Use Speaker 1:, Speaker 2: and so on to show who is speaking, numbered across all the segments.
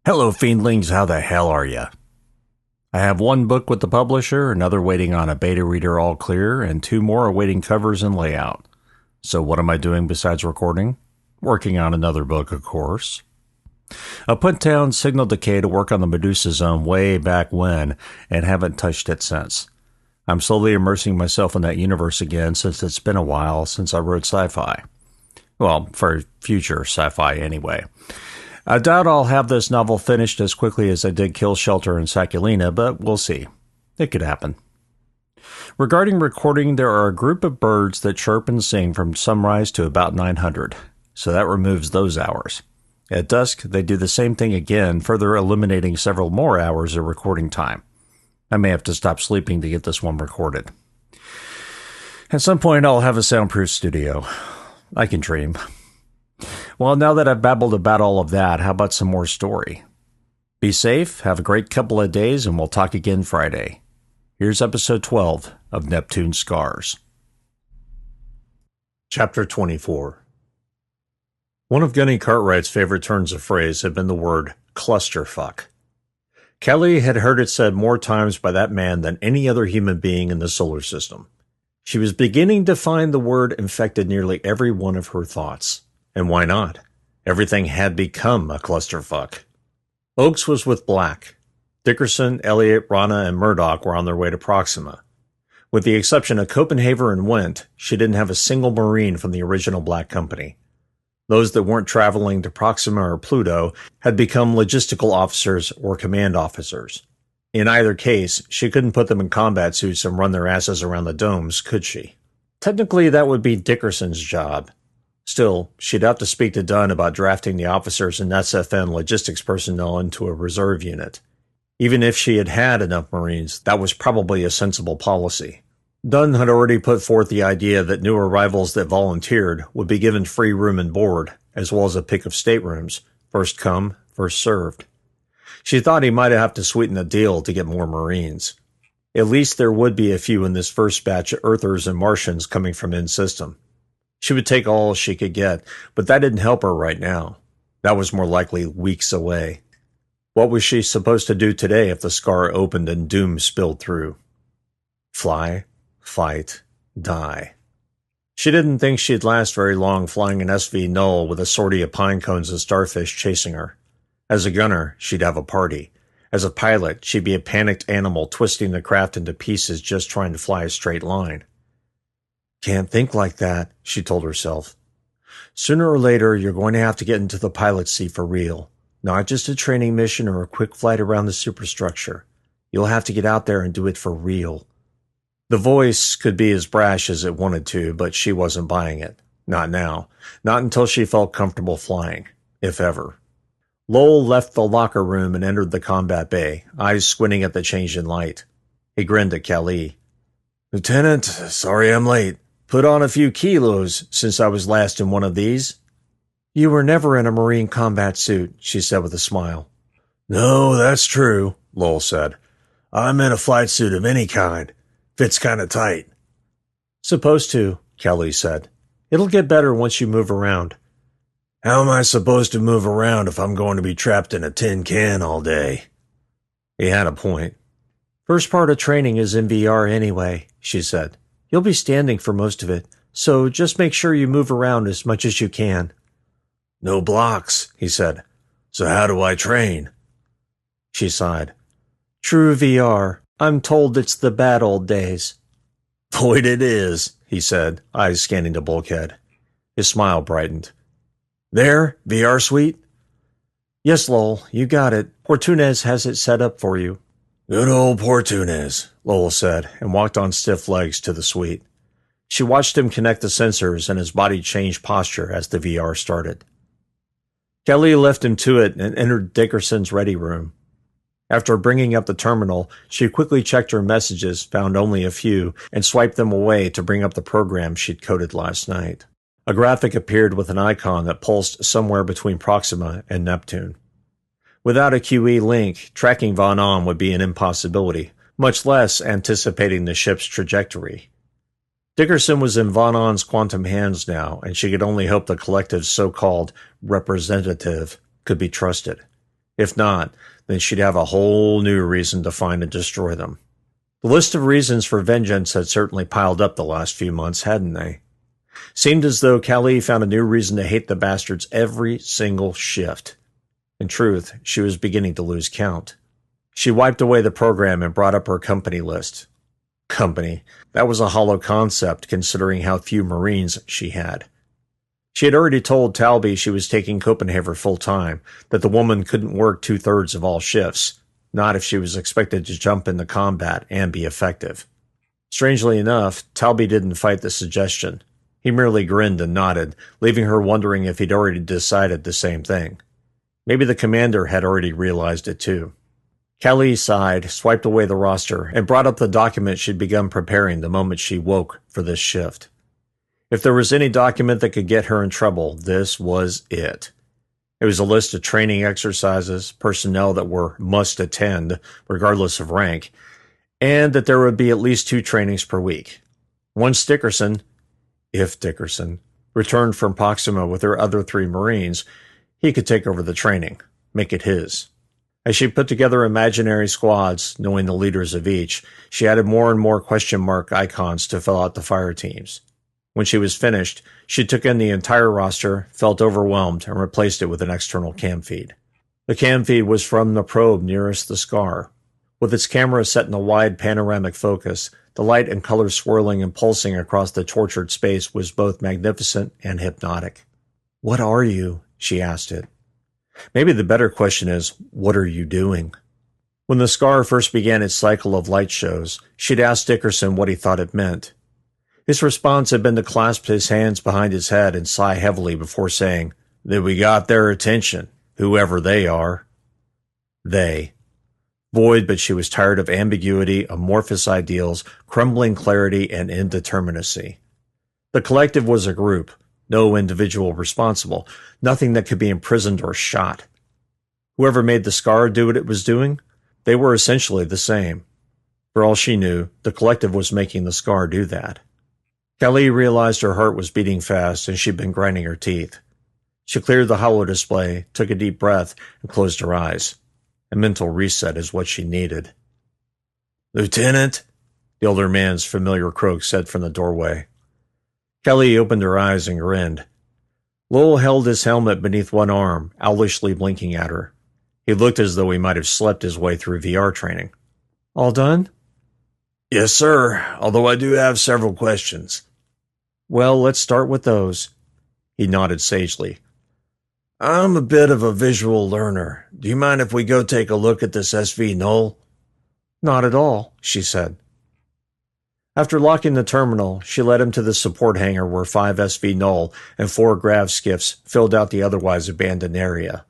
Speaker 1: Hello, Fiendlings, how the hell are ya? I have one book with the publisher, another waiting on a beta reader all clear, and two more awaiting covers and layout. So what am I doing besides recording? Working on another book, of course. I put down Signal Decay to work on the Medusa Zone way back when, and haven't touched it since. I'm slowly immersing myself in that universe again since it's been a while since I wrote sci-fi. Well, for future sci-fi anyway. I doubt I'll have this novel finished as quickly as I did Kill Shelter and Sakulina, but we'll see. It could happen. Regarding recording, there are a group of birds that chirp and sing from sunrise to about 900, so that removes those hours. At dusk, they do the same thing again, further eliminating several more hours of recording time. I may have to stop sleeping to get this one recorded. At some point, I'll have a soundproof studio. I can dream. Well, now that I've babbled about all of that, how about some more story? Be safe, have a great couple of days, and we'll talk again Friday. Here's episode 12 of Neptune Scars. Chapter 24. One of Gunny Cartwright's favorite turns of phrase had been the word clusterfuck. Kelly had heard it said more times by that man than any other human being in the solar system. She was beginning to find the word infected nearly every one of her thoughts. And why not? Everything had become a clusterfuck. Oakes was with Black. Dickerson, Elliot, Rana, and Murdoch were on their way to Proxima. With the exception of Copenhagen and Wendt, she didn't have a single Marine from the original Black Company. Those that weren't traveling to Proxima or Pluto had become logistical officers or command officers. In either case, she couldn't put them in combat suits and run their asses around the domes, could she? Technically, that would be Dickerson's job. Still, she'd have to speak to Dunn about drafting the officers and SFN logistics personnel into a reserve unit. Even if she had had enough Marines, that was probably a sensible policy. Dunn had already put forth the idea that new arrivals that volunteered would be given free room and board, as well as a pick of staterooms, first come, first served. She thought he might have to sweeten the deal to get more Marines. At least there would be a few in this first batch of Earthers and Martians coming from in-system. She would take all she could get, but that didn't help her right now. That was more likely weeks away. What was she supposed to do today if the scar opened and doom spilled through? Fly, fight, die. She didn't think she'd last very long flying an SV Null with a sortie of pine cones and starfish chasing her. As a gunner, she'd have a party. As a pilot, she'd be a panicked animal twisting the craft into pieces just trying to fly a straight line. Can't think like that, she told herself. Sooner or later, you're going to have to get into the pilot seat for real. Not just a training mission or a quick flight around the superstructure. You'll have to get out there and do it for real. The voice could be as brash as it wanted to, but she wasn't buying it. Not now. Not until she felt comfortable flying, if ever. Lowell left the locker room and entered the combat bay, eyes squinting at the change in light. He grinned at Kelly. Lieutenant, sorry I'm late. Put on a few kilos since I was last in one of these. You were never in a Marine combat suit, she said with a smile. No, that's true, Lowell said. I'm in a flight suit of any kind. Fits kind of tight. Supposed to, Kelly said. It'll get better once you move around. How am I supposed to move around if I'm going to be trapped in a tin can all day? He had a point. First part of training is in VR anyway, she said. You'll be standing for most of it, so just make sure you move around as much as you can. No blocks, he said. So how do I train? She sighed. True VR. I'm told it's the bad old days. Boyd it is, he said, eyes scanning the bulkhead. His smile brightened. There, VR suite? Yes, Lowell, you got it. Portunez has it set up for you. Good old Portunez, Lowell said, and walked on stiff legs to the suite. She watched him connect the sensors, and his body changed posture as the VR started. Kelly left him to it and entered Dickerson's ready room. After bringing up the terminal, she quickly checked her messages, found only a few, and swiped them away to bring up the program she'd coded last night. A graphic appeared with an icon that pulsed somewhere between Proxima and Neptune. Without a QE link, tracking Von Ahn would be an impossibility, much less anticipating the ship's trajectory. Dickerson was in Von Ahn's quantum hands now, and she could only hope the collective's so-called representative could be trusted. If not, then she'd have a whole new reason to find and destroy them. The list of reasons for vengeance had certainly piled up the last few months, hadn't they? Seemed as though Callie found a new reason to hate the bastards every single shift. In truth, she was beginning to lose count. She wiped away the program and brought up her company list. Company. That was a hollow concept, considering how few Marines she had. She had already told Talby she was taking Copenhagen full-time, that the woman couldn't work 2/3 of all shifts, not if she was expected to jump into combat and be effective. Strangely enough, Talby didn't fight the suggestion. He merely grinned and nodded, leaving her wondering if he'd already decided the same thing. Maybe the commander had already realized it too. Callie sighed, swiped away the roster, and brought up the document she'd begun preparing the moment she woke for this shift. If there was any document that could get her in trouble, this was it. It was a list of training exercises, personnel that were must attend, regardless of rank, and that there would be at least 2 trainings per week. Once Dickerson, if Dickerson, returned from Proxima with her other 3 Marines, he could take over the training, make it his. As she put together imaginary squads, knowing the leaders of each, she added more and more question mark icons to fill out the fire teams. When she was finished, she took in the entire roster, felt overwhelmed, and replaced it with an external cam feed. The cam feed was from the probe nearest the scar. With its camera set in a wide panoramic focus, the light and color swirling and pulsing across the tortured space was both magnificent and hypnotic. "What are you?" she asked it. Maybe the better question is, what are you doing? When the scar first began its cycle of light shows, she'd asked Dickerson what he thought it meant. His response had been to clasp his hands behind his head and sigh heavily before saying, "That we got their attention, whoever they are." They. Void, but she was tired of ambiguity, amorphous ideals, crumbling clarity, and indeterminacy. The collective was a group, no individual responsible, nothing that could be imprisoned or shot. Whoever made the scar do what it was doing, they were essentially the same. For all she knew, the collective was making the scar do that. Callie realized her heart was beating fast and she'd been grinding her teeth. She cleared the holo display, took a deep breath, and closed her eyes. A mental reset is what she needed. "Lieutenant," the older man's familiar croak said from the doorway. Callie opened her eyes and grinned. Lowell held his helmet beneath one arm, owlishly blinking at her. He looked as though he might have slept his way through VR training. "All done?" "Yes, sir, although I do have several questions." "Well, let's start with those." He nodded sagely. "I'm a bit of a visual learner. Do you mind if we go take a look at this SV Null?" "Not at all," she said. After locking the terminal, she led him to the support hangar where 5 SV Null and 4 grav skiffs filled out the otherwise abandoned area.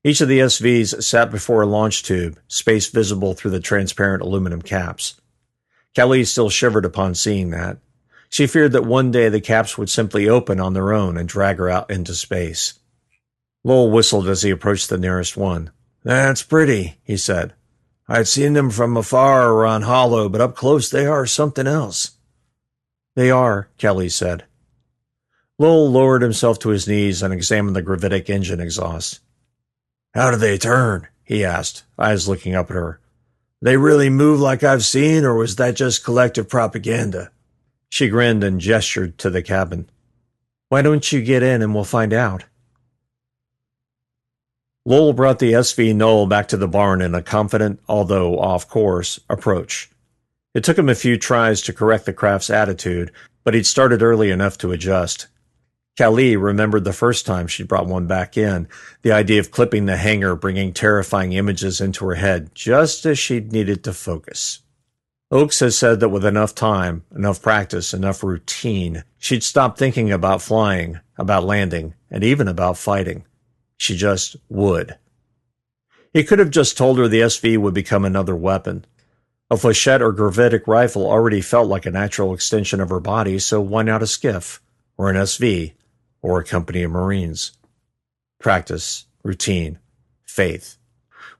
Speaker 1: Each of the SVs sat before a launch tube, space visible through the transparent aluminum caps. Callie still shivered upon seeing that. She feared that one day the caps would simply open on their own and drag her out into space. Lowell whistled as he approached the nearest one. "That's pretty," he said. "I'd seen them from afar or on holo, but up close they are something else." "They are," Callie said. Lowell lowered himself to his knees and examined the gravitic engine exhaust. "How do they turn?" he asked, eyes looking up at her. "They really move like I've seen, or was that just collective propaganda?" She grinned and gestured to the cabin. "Why don't you get in and we'll find out?" Lowell brought the SV Null back to the barn in a confident, although off-course, approach. It took him a few tries to correct the craft's attitude, but he'd started early enough to adjust. Callie remembered the first time she'd brought one back in, the idea of clipping the hanger bringing terrifying images into her head just as she'd needed to focus. Oakes has said that with enough time, enough practice, enough routine, she'd stop thinking about flying, about landing, and even about fighting. She just would. He could have just told her the SV would become another weapon. A flechette or gravitic rifle already felt like a natural extension of her body, so why not a skiff, or an SV, or a company of Marines? Practice, routine, faith.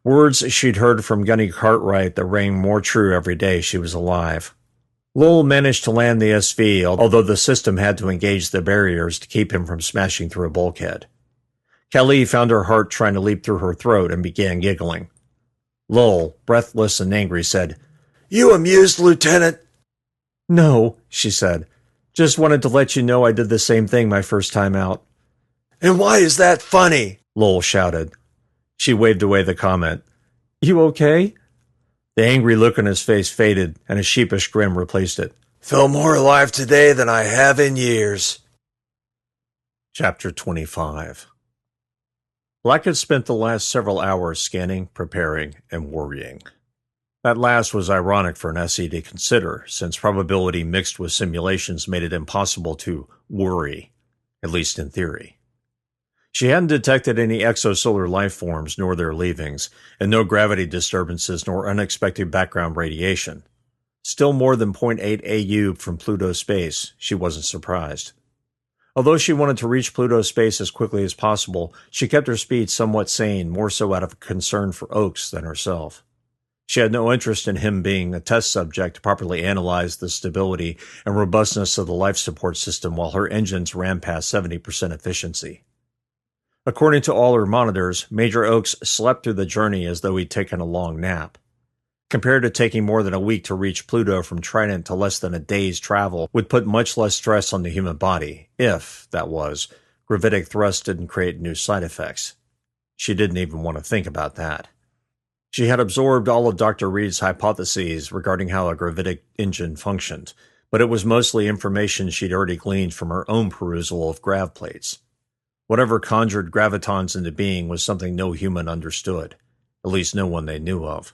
Speaker 1: Words she'd heard from Gunny Cartwright that rang more true every day she was alive. Lowell managed to land the SV, although the system had to engage the barriers to keep him from smashing through a bulkhead. Kelly found her heart trying to leap through her throat and began giggling. Lowell, breathless and angry, said, "You amused, Lieutenant?" "No," she said. "Just wanted to let you know I did the same thing my first time out." "And why is that funny?" Lowell shouted. She waved away the comment. "You okay?" The angry look on his face faded, and a sheepish grin replaced it. "Feel more alive today than I have in years." Chapter 25. Black had spent the last several hours scanning, preparing, and worrying. That last was ironic for an SE to consider, since probability mixed with simulations made it impossible to worry, at least in theory. She hadn't detected any exosolar life forms nor their leavings, and no gravity disturbances nor unexpected background radiation. Still more than 0.8 AU from Pluto space, she wasn't surprised. Although she wanted to reach Pluto space as quickly as possible, she kept her speed somewhat sane, more so out of concern for Oakes than herself. She had no interest in him being a test subject to properly analyze the stability and robustness of the life support system while her engines ran past 70% efficiency. According to all her monitors, Major Oakes slept through the journey as though he'd taken a long nap. Compared to taking more than a week to reach Pluto from Trident to less than a day's travel would put much less stress on the human body, if, that was, gravitic thrust didn't create new side effects. She didn't even want to think about that. She had absorbed all of Dr. Reed's hypotheses regarding how a gravitic engine functioned, but it was mostly information she'd already gleaned from her own perusal of grav plates. Whatever conjured gravitons into being was something no human understood, at least no one they knew of.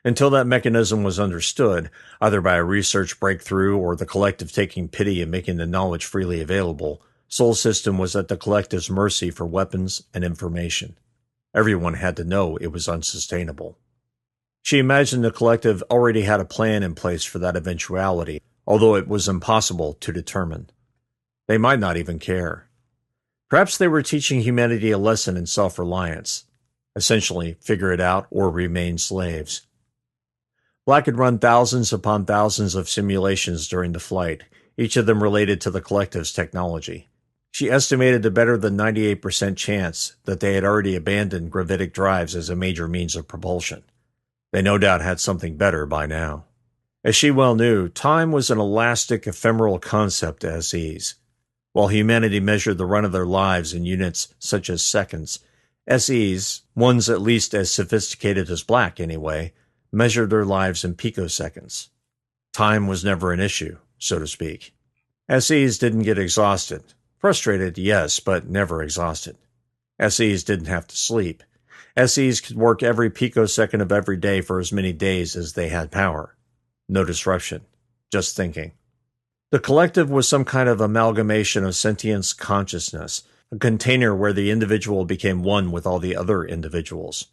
Speaker 1: Until that mechanism was understood, either by a research breakthrough or the collective taking pity and making the knowledge freely available, Sol System was at the collective's mercy for weapons and information. Everyone had to know it was unsustainable. She imagined the collective already had a plan in place for that eventuality, although it was impossible to determine. They might not even care. Perhaps they were teaching humanity a lesson in self-reliance. Essentially, figure it out or remain slaves. Black had run thousands upon thousands of simulations during the flight, each of them related to the collective's technology. She estimated a better than 98% chance that they had already abandoned gravitic drives as a major means of propulsion. They no doubt had something better by now. As she well knew, time was an elastic, ephemeral concept to SEs. While humanity measured the run of their lives in units such as seconds, SEs, ones at least as sophisticated as Black anyway, measured their lives in picoseconds. Time was never an issue, so to speak. SEs didn't get exhausted. Frustrated, yes, but never exhausted. SEs didn't have to sleep. SEs could work every picosecond of every day for as many days as they had power. No disruption. Just thinking. The collective was some kind of amalgamation of sentience consciousness, a container where the individual became one with all the other individuals.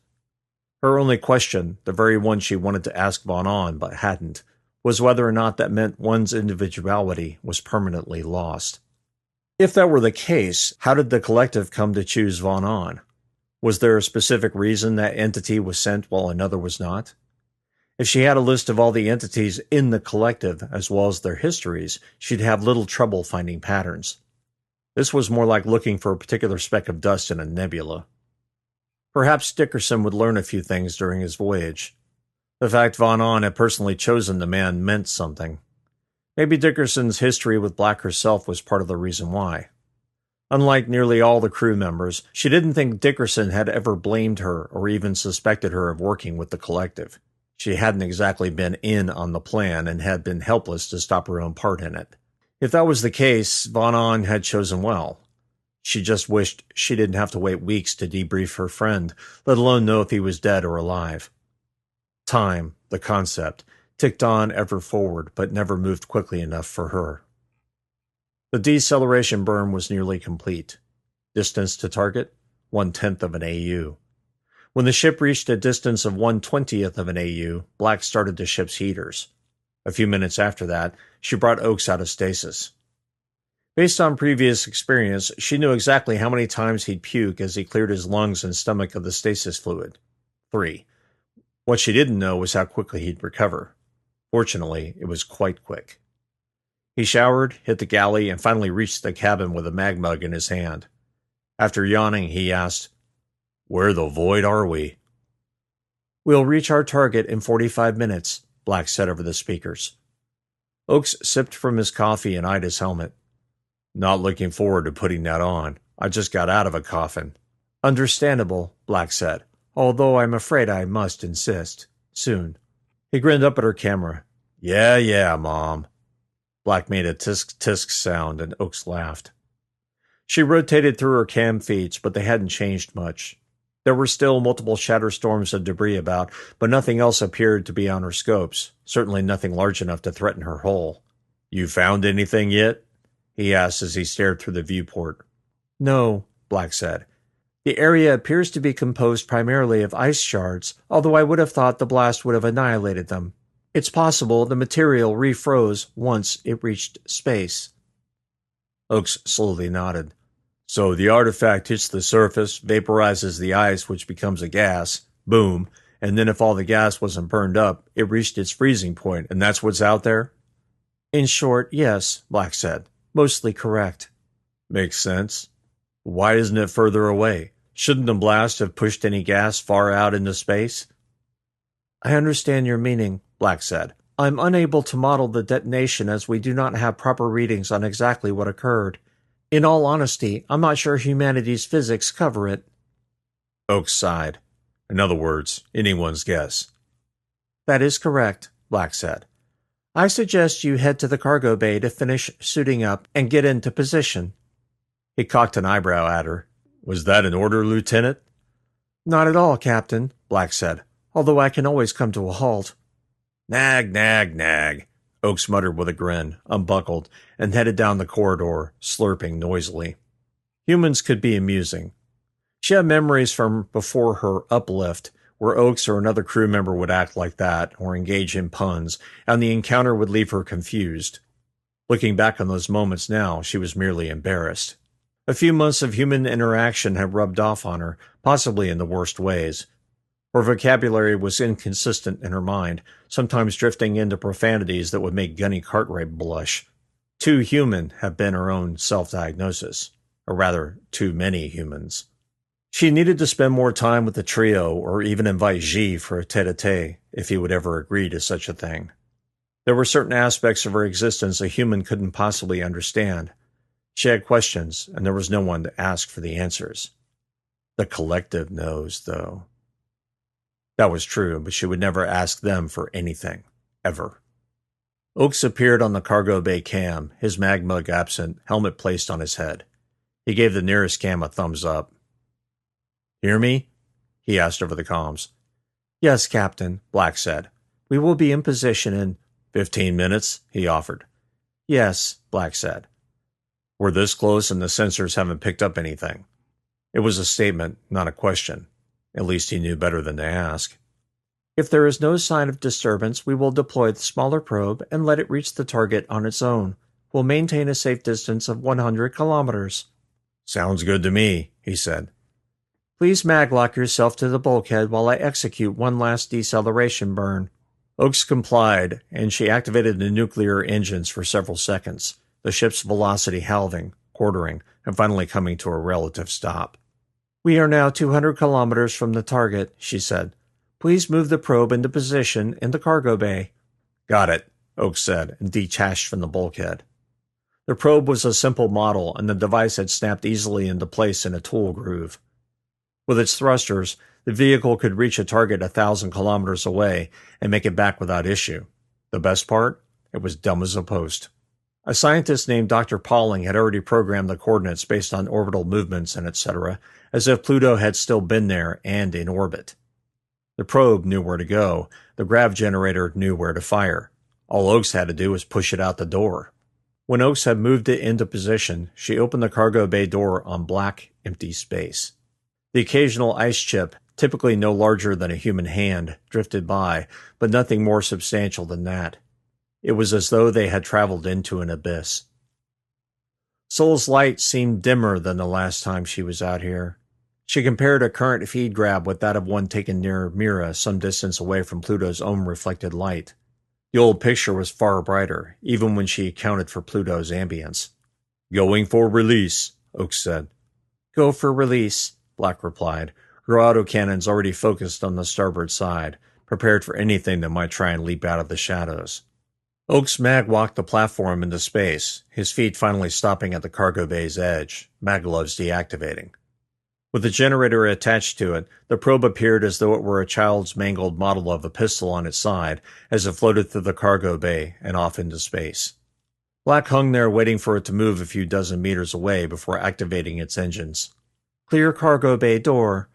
Speaker 1: Her only question, the very one she wanted to ask Von On but hadn't, was whether or not that meant one's individuality was permanently lost. If that were the case, how did the collective come to choose Von On? Was there a specific reason that entity was sent while another was not? If she had a list of all the entities in the collective, as well as their histories, she'd have little trouble finding patterns. This was more like looking for a particular speck of dust in a nebula. Perhaps Dickerson would learn a few things during his voyage. The fact Von On had personally chosen the man meant something. Maybe Dickerson's history with Black herself was part of the reason why. Unlike nearly all the crew members, she didn't think Dickerson had ever blamed her or even suspected her of working with the collective. She hadn't exactly been in on the plan and had been helpless to stop her own part in it. If that was the case, Von On had chosen well. She just wished she didn't have to wait weeks to debrief her friend, let alone know if he was dead or alive. Time, the concept, ticked on ever forward, but never moved quickly enough for her. The deceleration burn was nearly complete. Distance to target, 1/10 of an AU. When the ship reached a distance of 1/20th of an AU, Black started the ship's heaters. A few minutes after that, she brought Oakes out of stasis. Based on previous experience, she knew exactly how many times he'd puke as he cleared his lungs and stomach of the stasis fluid. 3. What she didn't know was how quickly he'd recover. Fortunately, it was quite quick. He showered, hit the galley, and finally reached the cabin with a mag mug in his hand. After yawning, he asked, "Where the void are we?" "We'll reach our target in 45 minutes, Black said over the speakers. Oakes sipped from his coffee and eyed his helmet. "Not looking forward to putting that on. I just got out of a coffin." "Understandable," Black said, "although I'm afraid I must insist. Soon." He grinned up at her camera. Yeah, Mom." Black made a tisk-tisk sound, and Oakes laughed. She rotated through her cam feeds, but they hadn't changed much. There were still multiple shatterstorms of debris about, but nothing else appeared to be on her scopes, certainly nothing large enough to threaten her hull. "You found anything yet?" he asked as he stared through the viewport. "No," Black said. "The area appears to be composed primarily of ice shards, although I would have thought the blast would have annihilated them. It's possible the material refroze once it reached space." Oakes slowly nodded. "So the artifact hits the surface, vaporizes the ice, which becomes a gas, boom, and then if all the gas wasn't burned up, it reached its freezing point, and that's what's out there?" "In short, yes," Black said. "Mostly correct." "Makes sense. Why isn't it further away? Shouldn't the blast have pushed any gas far out into space?" "I understand your meaning," Black said. "I'm unable to model the detonation as we do not have proper readings on exactly what occurred. In all honesty, I'm not sure humanity's physics cover it." Oakes sighed. "In other words, anyone's guess." "That is correct," Black said. "I suggest you head to the cargo bay to finish suiting up and get into position." He cocked an eyebrow at her. "Was that an order, Lieutenant?" "Not at all, Captain," Black said, "although I can always come to a halt." Nag, Oakes muttered with a grin, unbuckled, and headed down the corridor, slurping noisily. Humans could be amusing. She had memories from before her uplift, where Oakes or another crew member would act like that, or engage in puns, and the encounter would leave her confused. Looking back on those moments now, she was merely embarrassed. A few months of human interaction had rubbed off on her, possibly in the worst ways. Her vocabulary was inconsistent in her mind, sometimes drifting into profanities that would make Gunny Cartwright blush. Too human had been her own self-diagnosis, or rather, too many humans. She needed to spend more time with the trio, or even invite G for a tete-a-tete, if he would ever agree to such a thing. There were certain aspects of her existence a human couldn't possibly understand. She had questions, and there was no one to ask for the answers. The collective knows, though. That was true, but she would never ask them for anything, ever. Oakes appeared on the cargo bay cam, his mag mug absent, helmet placed on his head. He gave the nearest cam a thumbs up. "Hear me?" he asked over the comms. "Yes, Captain," Black said. "We will be in position in 15 minutes, he offered. "Yes," Black said. "We're this close and the sensors haven't picked up anything." It was a statement, not a question. At least he knew better than to ask. "If there is no sign of disturbance, we will deploy the smaller probe and let it reach the target on its own. We'll maintain a safe distance of 100 kilometers. "Sounds good to me," he said. "Please maglock yourself to the bulkhead while I execute one last deceleration burn." Oakes complied, and she activated the nuclear engines for several seconds, the ship's velocity halving, quartering, and finally coming to a relative stop. "We are now 200 kilometers from the target," she said. "Please move the probe into position in the cargo bay." "Got it," Oakes said, and detached from the bulkhead. The probe was a simple model, and the device had snapped easily into place in a tool groove. With its thrusters, the vehicle could reach a target 1,000 kilometers away and make it back without issue. The best part? It was dumb as a post. A scientist named Dr. Pauling had already programmed the coordinates based on orbital movements and etc., as if Pluto had still been there and in orbit. The probe knew where to go. The grav generator knew where to fire. All Oakes had to do was push it out the door. When Oakes had moved it into position, she opened the cargo bay door on black, empty space. The occasional ice chip, typically no larger than a human hand, drifted by, but nothing more substantial than that. It was as though they had traveled into an abyss. Sol's light seemed dimmer than the last time she was out here. She compared a current feed grab with that of one taken near Mira, some distance away from Pluto's own reflected light. The old picture was far brighter, even when she accounted for Pluto's ambience. "Going for release," Oakes said. Go for release, Black replied, her autocannons already focused on the starboard side, prepared for anything that might try and leap out of the shadows. Oak's mag walked the platform into space, his feet finally stopping at the cargo bay's edge, magleves deactivating. With the generator attached to it, the probe appeared as though it were a child's mangled model of a pistol on its side as it floated through the cargo bay and off into space. Black hung there waiting for it to move a few dozen meters away before activating its engines. Clear cargo bay door.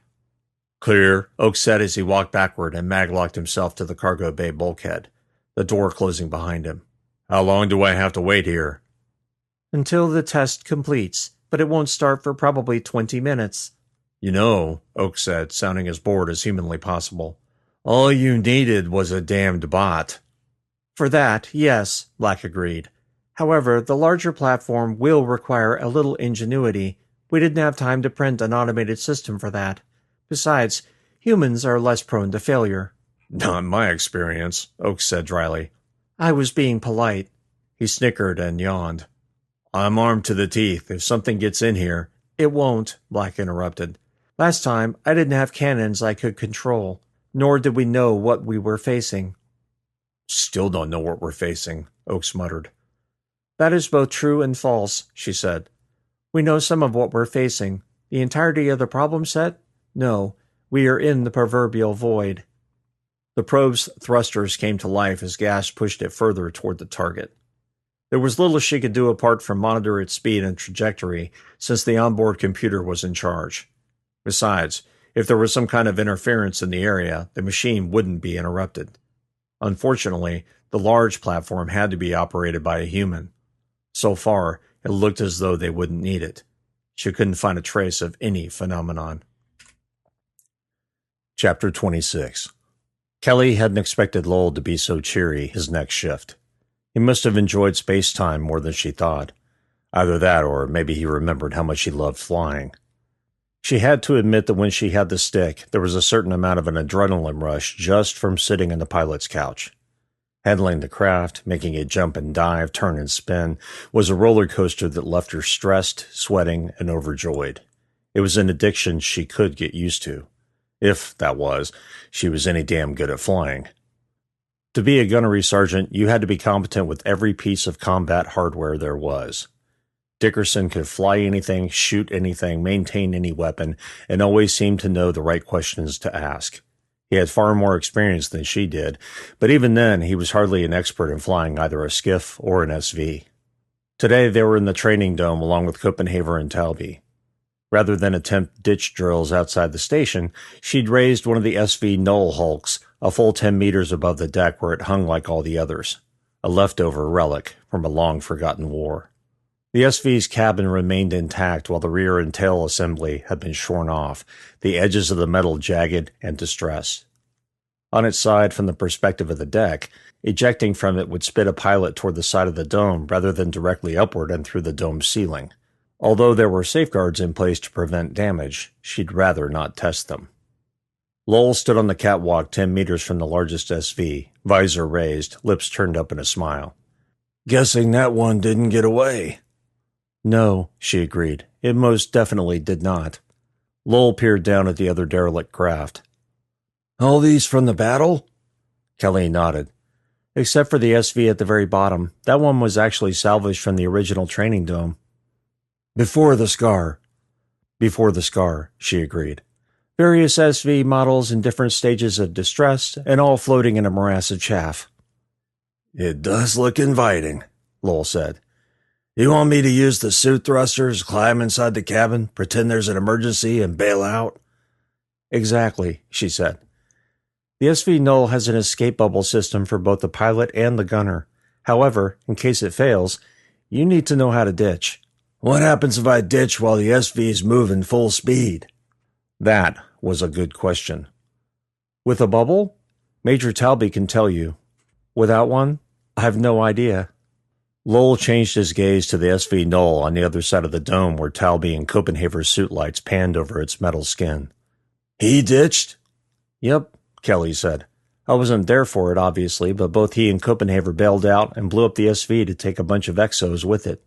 Speaker 1: Clear, Oak said as he walked backward and mag-locked himself to the cargo bay bulkhead, the door closing behind him. How long do I have to wait here? Until the test completes, but it won't start for probably 20 minutes. You know, Oak said, sounding as bored as humanly possible, all you needed was a damned bot. For that, yes, Black agreed. However, the larger platform will require a little ingenuity. We didn't have time to print an automated system for that. Besides, humans are less prone to failure. Not in my experience, Oak said dryly. I was being polite. He snickered and yawned. I'm armed to the teeth. If something gets in here... It won't, Black interrupted. Last time, I didn't have cannons I could control, nor did we know what we were facing. Still don't know what we're facing, Oakes muttered. That is both true and false, she said. We know some of what we're facing. The entirety of the problem set? No, we are in the proverbial void. The probe's thrusters came to life as gas pushed it further toward the target. There was little she could do apart from monitor its speed and trajectory, since the onboard computer was in charge. Besides, if there was some kind of interference in the area, the machine wouldn't be interrupted. Unfortunately, the large platform had to be operated by a human. So far, it looked as though they wouldn't need it. She couldn't find a trace of any phenomenon. Chapter 26. Kelly hadn't expected Lowell to be so cheery his next shift. He must have enjoyed space-time more than she thought. Either that, or maybe he remembered how much she loved flying. She had to admit that when she had the stick, there was a certain amount of an adrenaline rush just from sitting on the pilot's couch. Handling the craft, making it jump and dive, turn and spin, was a roller coaster that left her stressed, sweating, and overjoyed. It was an addiction she could get used to. If, that was, she was any damn good at flying. To be a gunnery sergeant, you had to be competent with every piece of combat hardware there was. Dickerson could fly anything, shoot anything, maintain any weapon, and always seemed to know the right questions to ask. He had far more experience than she did, but even then he was hardly an expert in flying either a skiff or an SV. Today they were in the training dome along with Copenhagen and Talby. Rather than attempt ditch drills outside the station, she'd raised one of the SV Knoll hulks a full 10 meters above the deck where it hung like all the others, a leftover relic from a long-forgotten war. The SV's cabin remained intact while the rear and tail assembly had been shorn off, the edges of the metal jagged and distressed. On its side from the perspective of the deck, ejecting from it would spit a pilot toward the side of the dome rather than directly upward and through the dome's ceiling. Although there were safeguards in place to prevent damage, she'd rather not test them. Lowell stood on the catwalk 10 meters from the largest SV, visor raised, lips turned up in a smile. Guessing that one didn't get away. No, she agreed. It most definitely did not. Lowell peered down at the other derelict craft. All these from the battle? Kelly nodded. Except for the SV at the very bottom. That one was actually salvaged from the original training dome. Before the Scar. Before the Scar, she agreed. Various SV models in different stages of distress, and all floating in a morass of chaff. It does look inviting, Lowell said. You want me to use the suit thrusters, climb inside the cabin, pretend there's an emergency, and bail out? Exactly, she said. The SV Knoll has an escape bubble system for both the pilot and the gunner. However, in case it fails, you need to know how to ditch. What happens if I ditch while the SV's moving full speed? That was a good question. With a bubble? Major Talby can tell you. Without one? I have no idea. Lowell changed his gaze to the SV Knoll on the other side of the dome where Talby and Copenhagen's suit lights panned over its metal skin. He ditched? Yep, Kelly said. I wasn't there for it, obviously, but both he and Copenhagen bailed out and blew up the SV to take a bunch of exos with it.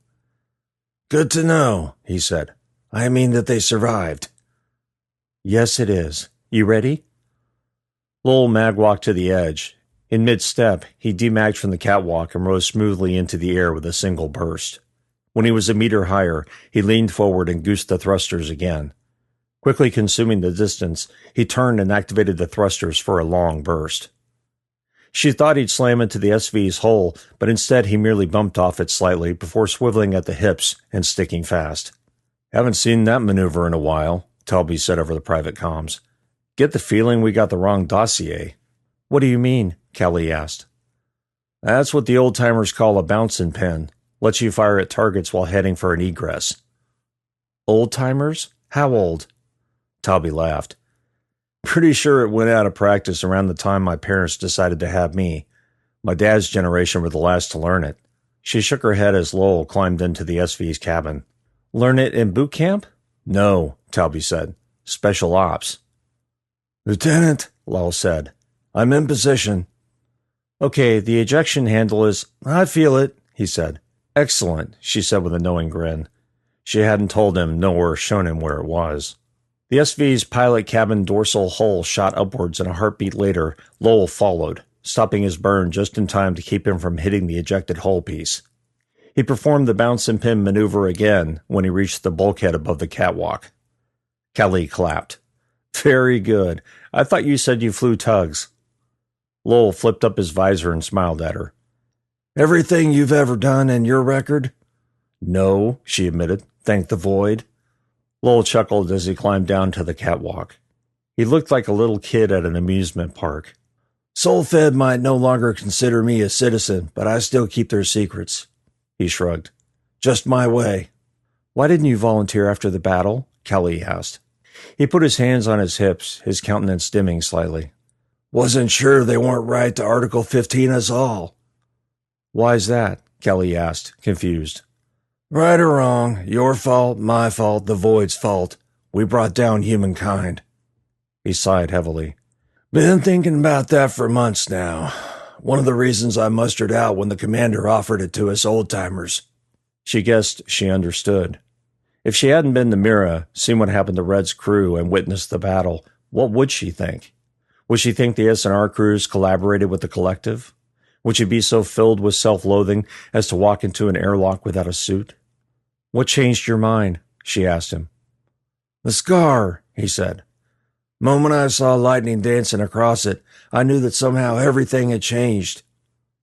Speaker 1: Good to know, he said.
Speaker 2: I mean that they survived.
Speaker 1: Yes, it is. You ready? Lowell mag-walked to the edge. In mid-step, he demagged from the catwalk and rose smoothly into the air with a single burst. When he was a meter higher, he leaned forward and goosed the thrusters again. Quickly consuming the distance, he turned and activated the thrusters for a long burst. She thought he'd slam into the SV's hull, but instead he merely bumped off it slightly before swiveling at the hips and sticking fast. Haven't seen that maneuver in a while, Talby said over the private comms. Get the feeling we got the wrong dossier. What do you mean? Kelly asked. That's what the old-timers call a bouncing pin. Lets you fire at targets while heading for an egress. Old-timers? How old? Talby laughed. Pretty sure it went out of practice around the time my parents decided to have me. My dad's generation were the last to learn it. She shook her head as Lowell climbed into the SV's cabin. Learn it in boot camp? No, Talby said. Special ops.
Speaker 2: Lieutenant, Lowell said. I'm in position.
Speaker 1: Okay, the ejection handle is...
Speaker 2: I feel it, he said.
Speaker 1: Excellent, she said with a knowing grin. She hadn't told him nor shown him where it was. The SV's pilot cabin dorsal hull shot upwards, and a heartbeat later, Lowell followed, stopping his burn just in time to keep him from hitting the ejected hull piece. He performed the bounce and pin maneuver again when he reached the bulkhead above the catwalk. Kelly clapped. Very good. I thought you said you flew tugs. Lowell flipped up his visor and smiled at her.
Speaker 2: Everything you've ever done in your record?
Speaker 1: No, she admitted. Thank the void. Lowell chuckled as he climbed down to the catwalk. He looked like a little kid at an amusement park.
Speaker 2: Solfed might no longer consider me a citizen, but I still keep their secrets.
Speaker 1: He shrugged.
Speaker 2: Just my way.
Speaker 1: Why didn't you volunteer after the battle? Kelly asked. He put his hands on his hips, his countenance dimming slightly.
Speaker 2: Wasn't sure they weren't right to Article 15 us all.
Speaker 1: Why's that? Kelly asked, confused.
Speaker 2: Right or wrong, your fault, my fault, the void's fault. We brought down humankind.
Speaker 1: He sighed heavily.
Speaker 2: Been thinking about that for months now. One of the reasons I mustered out when the commander offered it to us old-timers.
Speaker 1: She guessed she understood. If she hadn't been to Mira, seen what happened to Red's crew, and witnessed the battle, what would she think? Would she think the SNR crews collaborated with the collective? Would she be so filled with self-loathing as to walk into an airlock without a suit? What changed your mind? She asked him.
Speaker 2: The scar, he said. Moment I saw lightning dancing across it, I knew that somehow everything had changed.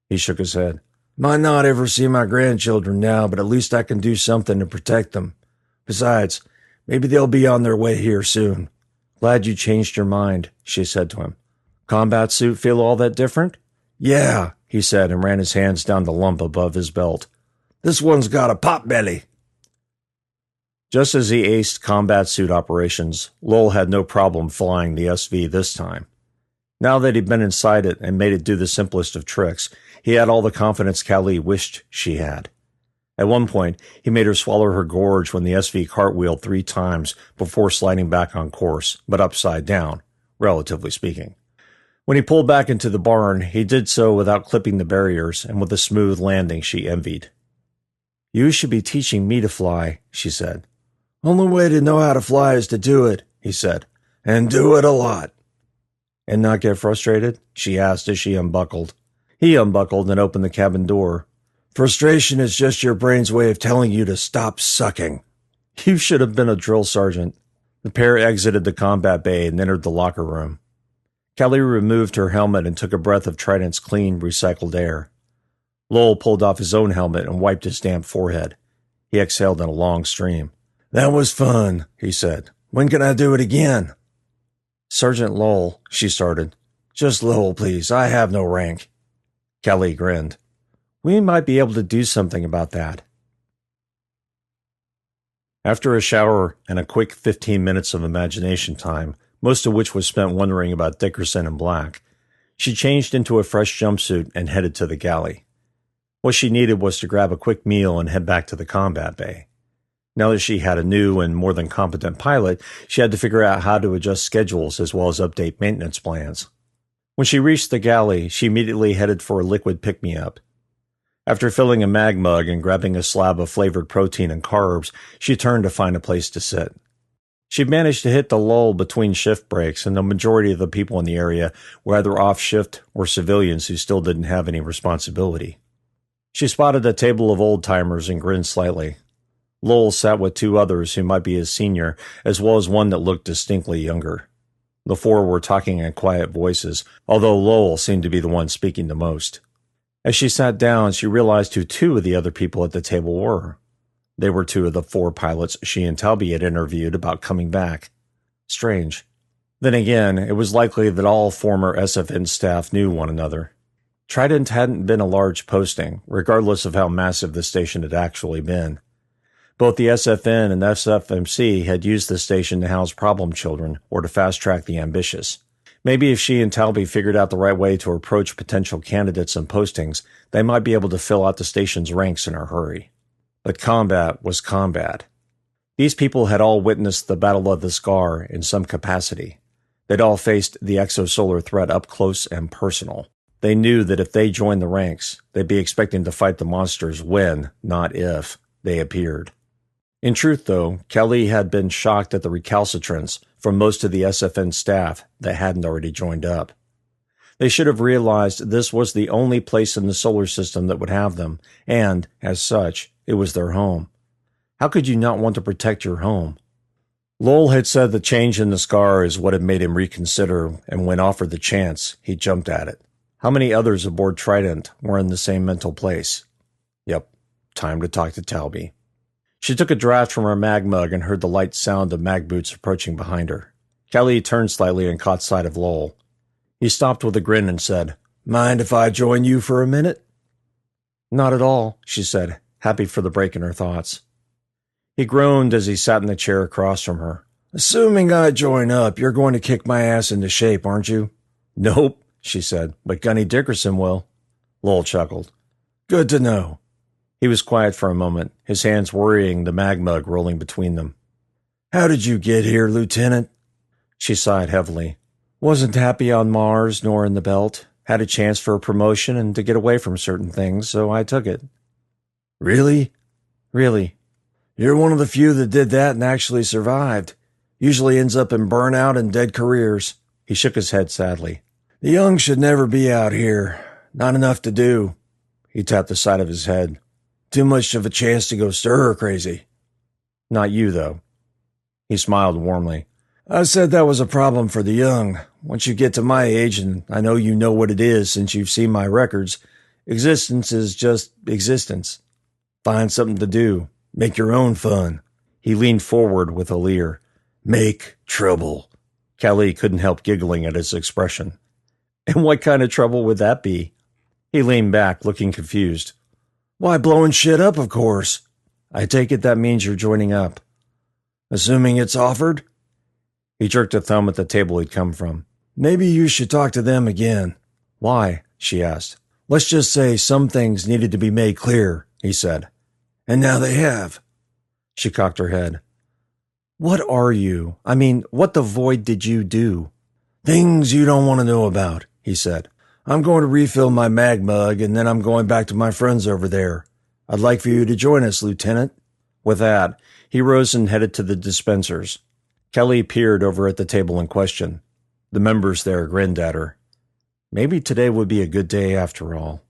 Speaker 1: He shook his head.
Speaker 2: Might not ever see my grandchildren now, but at least I can do something to protect them. Besides, maybe they'll be on their way here soon.
Speaker 1: Glad you changed your mind, she said to him. Combat suit feel all that different?
Speaker 2: Yeah,
Speaker 1: he said and ran his hands down the lump above his belt.
Speaker 2: This one's got a pot belly.
Speaker 1: Just as he aced combat suit operations, Lowell had no problem flying the SV this time. Now that he'd been inside it and made it do the simplest of tricks, he had all the confidence Kali wished she had. At one point, he made her swallow her gorge when the SV cartwheeled 3 times before sliding back on course, but upside down, relatively speaking. When he pulled back into the barn, he did so without clipping the barriers and with a smooth landing she envied. You should be teaching me to fly, she said.
Speaker 2: Only way to know how to fly is to do it, he said, and do it a lot.
Speaker 1: And not get frustrated? She asked as she unbuckled. He unbuckled and opened the cabin door.
Speaker 2: Frustration is just your brain's way of telling you to stop sucking.
Speaker 1: You should have been a drill sergeant. The pair exited the combat bay and entered the locker room. Kelly removed her helmet and took a breath of Trident's clean, recycled air. Lowell pulled off his own helmet and wiped his damp forehead. He exhaled in a long stream.
Speaker 2: That was fun, he said. When can I do it again?
Speaker 1: Sergeant Lowell, she started.
Speaker 2: Just Lowell, please. I have no rank.
Speaker 1: Kelly grinned. We might be able to do something about that. After a shower and a quick 15 minutes of imagination time, most of which was spent wondering about Dickerson and Black, she changed into a fresh jumpsuit and headed to the galley. What she needed was to grab a quick meal and head back to the combat bay. Now that she had a new and more than competent pilot, she had to figure out how to adjust schedules as well as update maintenance plans. When she reached the galley, she immediately headed for a liquid pick-me-up. After filling a mag mug and grabbing a slab of flavored protein and carbs, she turned to find a place to sit. She'd managed to hit the lull between shift breaks, and the majority of the people in the area were either off shift or civilians who still didn't have any responsibility. She spotted a table of old-timers and grinned slightly. Lowell sat with two others who might be his senior, as well as one that looked distinctly younger. The four were talking in quiet voices, although Lowell seemed to be the one speaking the most. As she sat down, she realized who two of the other people at the table were. They were two of the four pilots she and Talby had interviewed about coming back. Strange. Then again, it was likely that all former SFN staff knew one another. Trident hadn't been a large posting, regardless of how massive the station had actually been. Both the SFN and SFMC had used the station to house problem children or to fast-track the ambitious. Maybe if she and Talby figured out the right way to approach potential candidates and postings, they might be able to fill out the station's ranks in a hurry. But combat was combat. These people had all witnessed the Battle of the Scar in some capacity. They'd all faced the exosolar threat up close and personal. They knew that if they joined the ranks, they'd be expecting to fight the monsters when, not if, they appeared. In truth, though, Kelly had been shocked at the recalcitrance from most of the SFN staff that hadn't already joined up. They should have realized this was the only place in the solar system that would have them, and, as such, it was their home. How could you not want to protect your home? Lowell had said the change in the scar is what had made him reconsider, and when offered the chance, he jumped at it. How many others aboard Trident were in the same mental place? Yep, time to talk to Talby. She took a draught from her mag mug and heard the light sound of mag boots approaching behind her. Kelly turned slightly and caught sight of Lowell. He stopped with a grin and said, "Mind if I join you for a minute?" "Not at all," she said, happy for the break in her thoughts. He groaned as he sat in the chair across from her. "Assuming I join up, you're going to kick my ass into shape, aren't you?" "Nope," she said, "but Gunny Dickerson will." Lowell chuckled. "Good to know." He was quiet for a moment, his hands worrying the mag mug rolling between them. "How did you get here, Lieutenant?" She sighed heavily. "Wasn't happy on Mars nor in the Belt. Had a chance for a promotion and to get away from certain things, so I took it." "Really?" "Really." "You're one of the few that did that and actually survived. Usually ends up in burnout and dead careers." He shook his head sadly. "The young should never be out here. Not enough to do." He tapped the side of his head. "Too much of a chance to go stir crazy." "Not you, though." He smiled warmly. "I said that was a problem for the young. Once you get to my age, and I know you know what it is since you've seen my records, existence is just existence. Find something to do. Make your own fun." He leaned forward with a leer. "Make trouble." Kelly couldn't help giggling at his expression. "And what kind of trouble would that be?" He leaned back, looking confused. "Why, blowing shit up, of course." "I take it that means you're joining up." "Assuming it's offered?" He jerked a thumb at the table he'd come from. "Maybe you should talk to them again." "Why?" she asked. "Let's just say some things needed to be made clear," he said. "And now they have." She cocked her head. "What are you? I mean, what the void did you do?" "Things you don't want to know about," he said. "I'm going to refill my mag mug, and then I'm going back to my friends over there. I'd like for you to join us, Lieutenant." With that, he rose and headed to the dispensers. Kelly peered over at the table in question. The members there grinned at her. Maybe today would be a good day after all.